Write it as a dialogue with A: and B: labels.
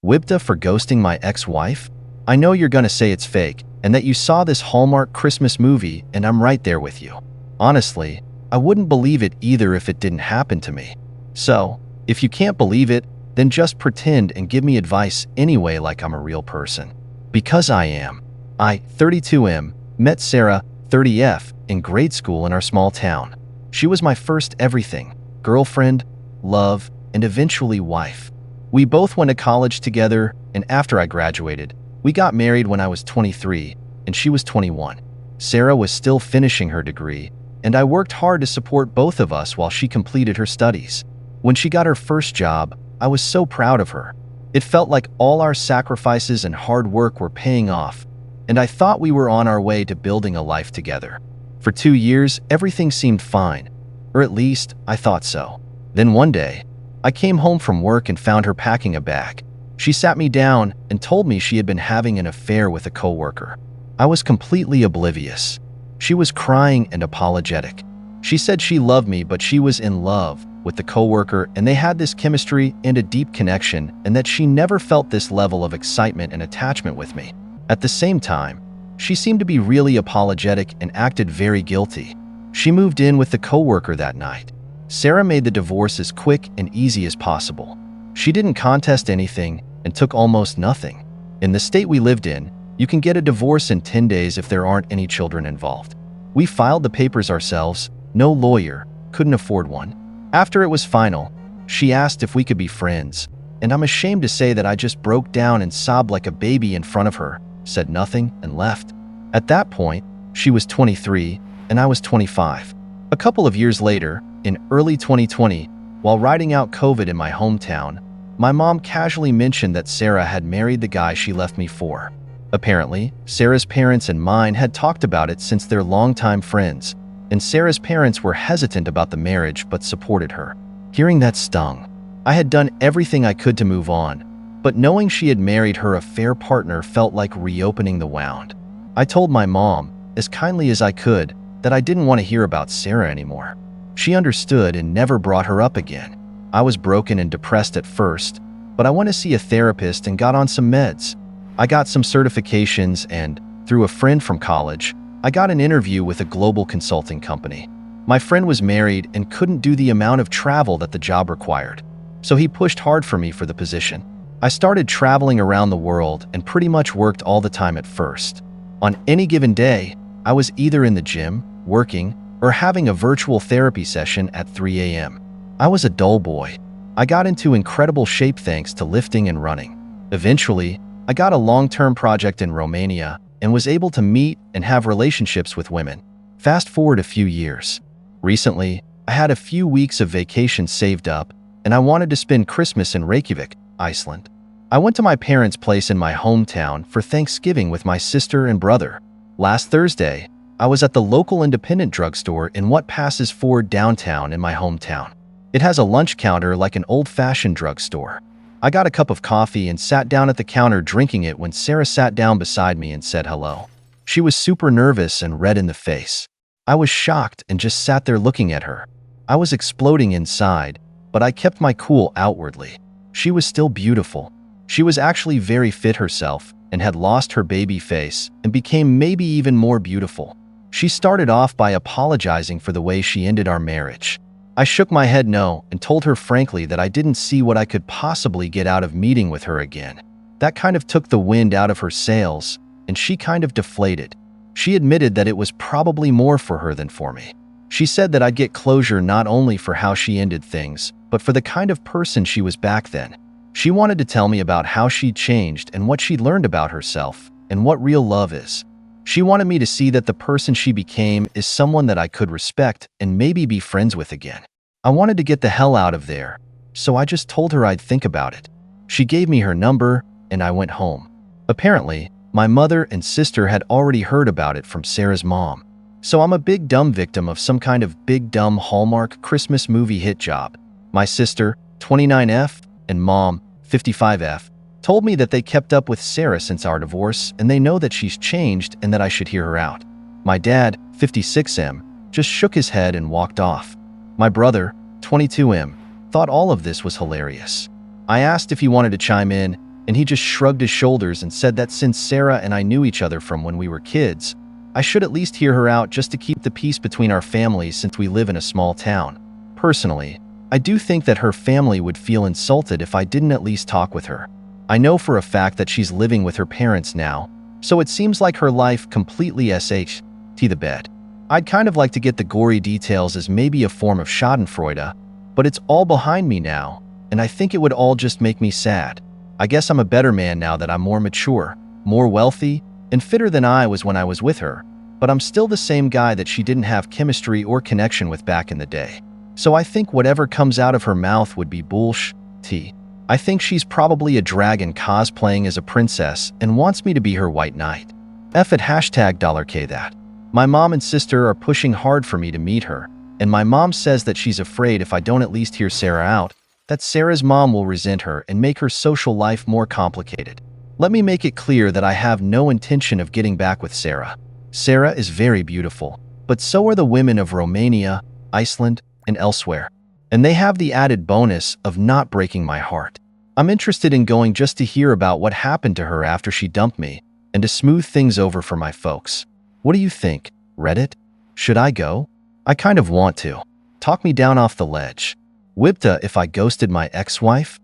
A: WIBTAH for ghosting my ex-wife? I know you're gonna say it's fake and that you saw this Hallmark Christmas movie, and I'm right there with you. Honestly, I wouldn't believe it either if it didn't happen to me. So, if you can't believe it, then just pretend and give me advice anyway like I'm a real person. Because I am. I, 32M, met Sarah, 30F, in grade school in our small town. She was my first everything: girlfriend, love, and eventually wife. We both went to college together, and after I graduated, we got married when I was 23 and she was 21. Sarah was still finishing her degree, and I worked hard to support both of us while she completed her studies. When she got her first job, I was so proud of her. It felt like all our sacrifices and hard work were paying off, and I thought we were on our way to building a life together. For 2 years, everything seemed fine, or at least I thought so. Then one day, I came home from work and found her packing a bag. She sat me down and told me she had been having an affair with a coworker. I was completely oblivious. She was crying and apologetic. She said she loved me, but she was in love with the coworker, and they had this chemistry and a deep connection, and that she never felt this level of excitement and attachment with me. At the same time, she seemed to be really apologetic and acted very guilty. She moved in with the coworker that night. Sarah made the divorce as quick and easy as possible. She didn't contest anything and took almost nothing. In the state we lived in, you can get a divorce in 10 days if there aren't any children involved. We filed the papers ourselves, no lawyer, couldn't afford one. After it was final, she asked if we could be friends, and I'm ashamed to say that I just broke down and sobbed like a baby in front of her, said nothing, and left. At that point, she was 23 and I was 25. A couple of years later, in early 2020, while riding out COVID in my hometown, my mom casually mentioned that Sarah had married the guy she left me for. Apparently, Sarah's parents and mine had talked about it since they're longtime friends, and Sarah's parents were hesitant about the marriage but supported her. Hearing that stung. I had done everything I could to move on, but knowing she had married her affair partner felt like reopening the wound. I told my mom, as kindly as I could, that I didn't want to hear about Sarah anymore. She understood and never brought her up again. I was broken and depressed at first, but I went to see a therapist and got on some meds. I got some certifications and, through a friend from college, I got an interview with a global consulting company. My friend was married and couldn't do the amount of travel that the job required, so he pushed hard for me for the position. I started traveling around the world and pretty much worked all the time at first. On any given day, I was either in the gym, working, or having a virtual therapy session at 3 a.m. I was a dull boy. I got into incredible shape thanks to lifting and running. Eventually, I got a long-term project in Romania and was able to meet and have relationships with women. Fast forward a few years. Recently, I had a few weeks of vacation saved up, and I wanted to spend Christmas in Reykjavik, Iceland. I went to my parents' place in my hometown for Thanksgiving with my sister and brother. Last Thursday, I was at the local independent drugstore in what passes for downtown in my hometown. It has a lunch counter like an old-fashioned drugstore. I got a cup of coffee and sat down at the counter drinking it when Sarah sat down beside me and said hello. She was super nervous and red in the face. I was shocked and just sat there looking at her. I was exploding inside, but I kept my cool outwardly. She was still beautiful. She was actually very fit herself and had lost her baby face and became maybe even more beautiful. She started off by apologizing for the way she ended our marriage. I shook my head no and told her frankly that I didn't see what I could possibly get out of meeting with her again. That kind of took the wind out of her sails, and she kind of deflated. She admitted that it was probably more for her than for me. She said that I'd get closure not only for how she ended things, but for the kind of person she was back then. She wanted to tell me about how she'd changed and what she'd learned about herself and what real love is. She wanted me to see that the person she became is someone that I could respect and maybe be friends with again. I wanted to get the hell out of there, so I just told her I'd think about it. She gave me her number, and I went home. Apparently, my mother and sister had already heard about it from Sarah's mom. So I'm a big dumb victim of some kind of big dumb Hallmark Christmas movie hit job. My sister, 29F, and mom, 55F, told me that they kept up with Sarah since our divorce and they know that she's changed and that I should hear her out. My dad, 56M, just shook his head and walked off. My brother, 22M, thought all of this was hilarious. I asked if he wanted to chime in, and he just shrugged his shoulders and said that since Sarah and I knew each other from when we were kids, I should at least hear her out just to keep the peace between our families since we live in a small town. Personally, I do think that her family would feel insulted if I didn't at least talk with her. I know for a fact that she's living with her parents now, so it seems like her life completely SH to the bed. I'd kind of like to get the gory details as maybe a form of schadenfreude, but it's all behind me now, and I think it would all just make me sad. I guess I'm a better man now that I'm more mature, more wealthy, and fitter than I was when I was with her, but I'm still the same guy that she didn't have chemistry or connection with back in the day. So I think whatever comes out of her mouth would be bullshit. I think she's probably a dragon cosplaying as a princess and wants me to be her white knight. F at $K that. My mom and sister are pushing hard for me to meet her, and my mom says that she's afraid if I don't at least hear Sarah out, that Sarah's mom will resent her and make her social life more complicated. Let me make it clear that I have no intention of getting back with Sarah. Sarah is very beautiful, but so are the women of Romania, Iceland, and elsewhere. And they have the added bonus of not breaking my heart. I'm interested in going just to hear about what happened to her after she dumped me, and to smooth things over for my folks. What do you think, Reddit? Should I go? I kind of want to. Talk me down off the ledge. WIBTAH if I ghosted my ex-wife?